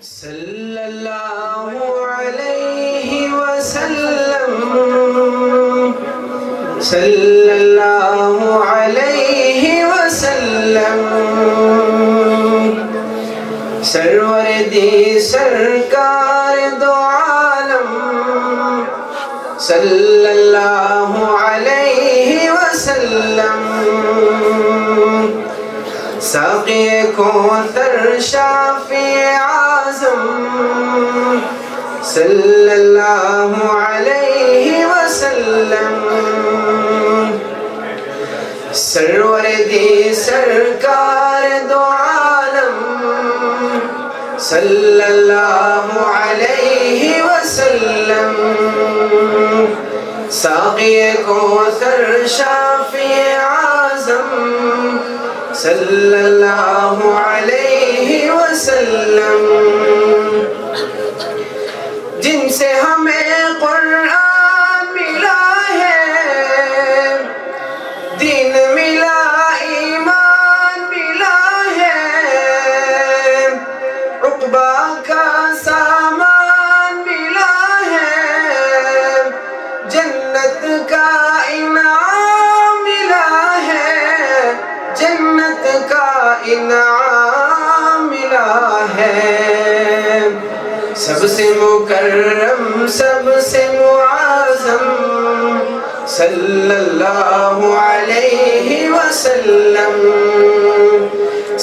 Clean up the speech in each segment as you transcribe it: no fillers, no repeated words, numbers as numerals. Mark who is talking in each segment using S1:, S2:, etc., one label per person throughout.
S1: صلی اللہ علیہ وسلم، صلی اللہ علیہ وسلم، سرور دی سرکار دو عالم، صلی اللہ علیہ وسلم، ساقی کوثر شافی اعظم، صلی اللہ علیہ وسلم، سرور دی سرکار دو عالم، صلی اللہ علیہ وسلم، ساقی کوثر شافی اعظم، صلی اللہ علیہ وسلم، جن سے ہمیں قرآن ملا ہے، دین ملا، ایمان ملا ہے، عقبہ کا سامان ملا ہے، جنت کا انعام ملا ہے، جنت کا انعام ملا ہے، سب سے مکرم سب سے معظم، صلی اللہ علیہ وسلم،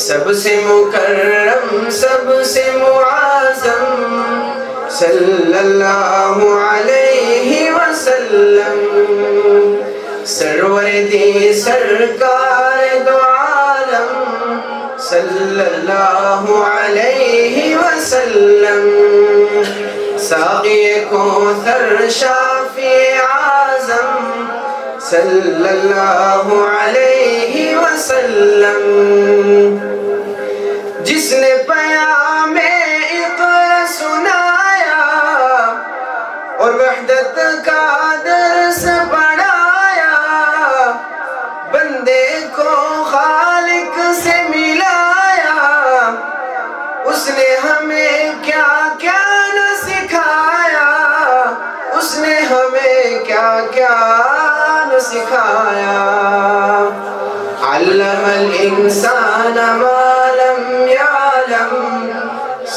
S1: سب سے مکرم سب سے معظم، صلی اللہ علیہ وسلم، سرور دی سرکار دو عالم، صلی اللہ علیہ وسلم، ساقی کوثر شافی اعظم، صلی اللہ علیہ وسلم، جس نے پیام اقرا سنایا اور وحدت کا درس پڑھایا، بندے کو خالق سے ملایا، اس نے ہمیں کیا کیا نہ سکھایا، اس نے ہمیں کیا کیا نہ سکھایا، علم الانسان ما لم یعلم،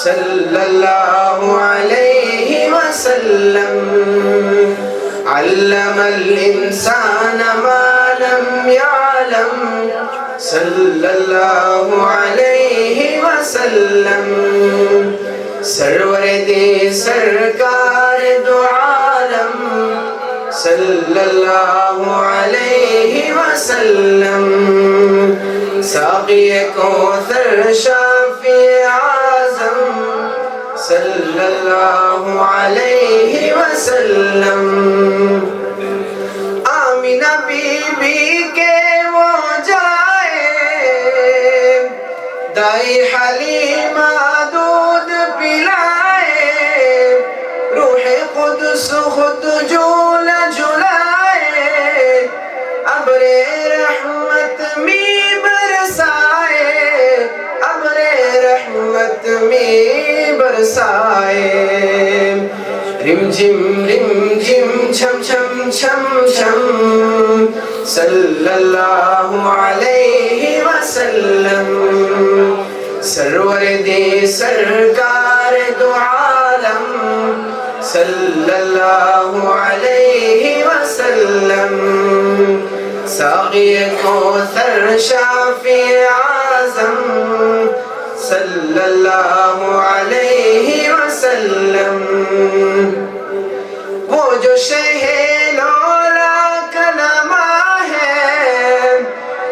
S1: صلی اللہ علیہ وسلم، علم الانسان ما لم یعلم، صلی اللہ علیہ وسلم، سرور دی سرکار دو عالم، صلی اللہ علیہ وسلم، ساقی کوثر شافی اعظم، صلی اللہ علیہ وسلم، آمینہ بی بی کے وہ جائے، دائی حلیمہ دودھ پلائے، روح قدس خود جھول جھلائے، ابر رحمت می برسائے، ابر رحمت می برسائے، رم جم چھم چھم چھم چھم، صلی اللہ علیہ وسلم، سرور دی سرکار دو عالم، صلی اللہ علیہ وسلم، ساقی کوثر شافی اعظم، صلی اللہ علیہ وسلم، وہ جو شہ لولا کلمہ ہے،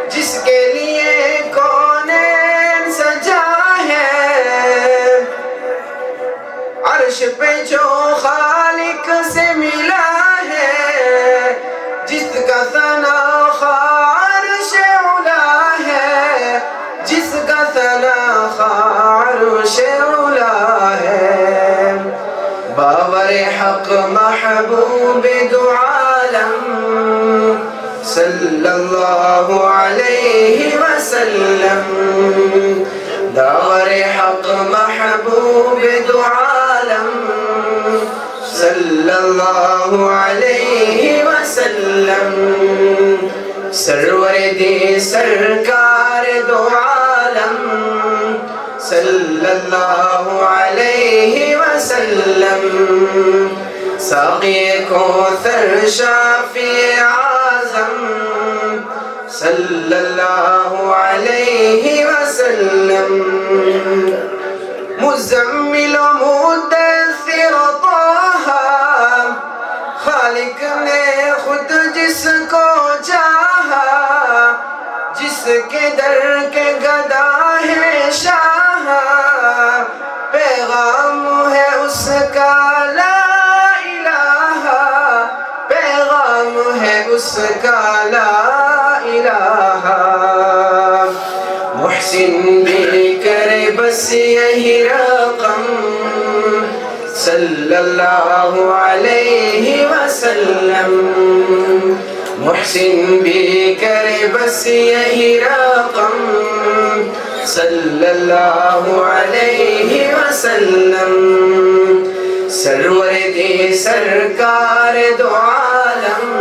S1: جس کے لیے کونین سجا ہے، عرش پہ جو خالق سے ملا ہے، جس کا ثنا عرش علا ہے، جس کا ثنا عرش علا ہے، باور حق محبوب دو عالم، صلی اللہ علیہ وسلم، دار حق محبوب محبوب دو عالم صلی اللہ علیہ وسلم سرور دی سرکار دو عالم صلی اللہ علیہ وسلم ساقی کوثر شافع اعظم صلی اللہ علیہ وسلم مزمل و مدثر طه خالق نے خود جس کو چاہا جس کے در کے گدا ہے شاہ پیغام ہے اس کا لا الہ پیغام ہے اس کا لا الہ محسن بھی کرے بس یہی رقم صلی اللہ علیہ وسلم محسن بھی کرے بس یہی رقم صلی اللہ علیہ وسلم سرور دی سرکار دو عالم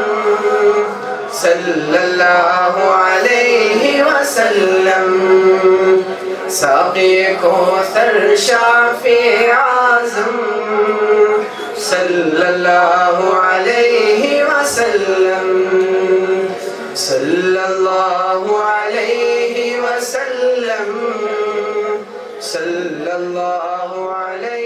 S1: صلی اللہ علیہ وسلم ساقی کوثر شافع اعظم صلی اللہ علیہ وسلم صلی اللہ علیہ وسلم صلی اللہ علیہ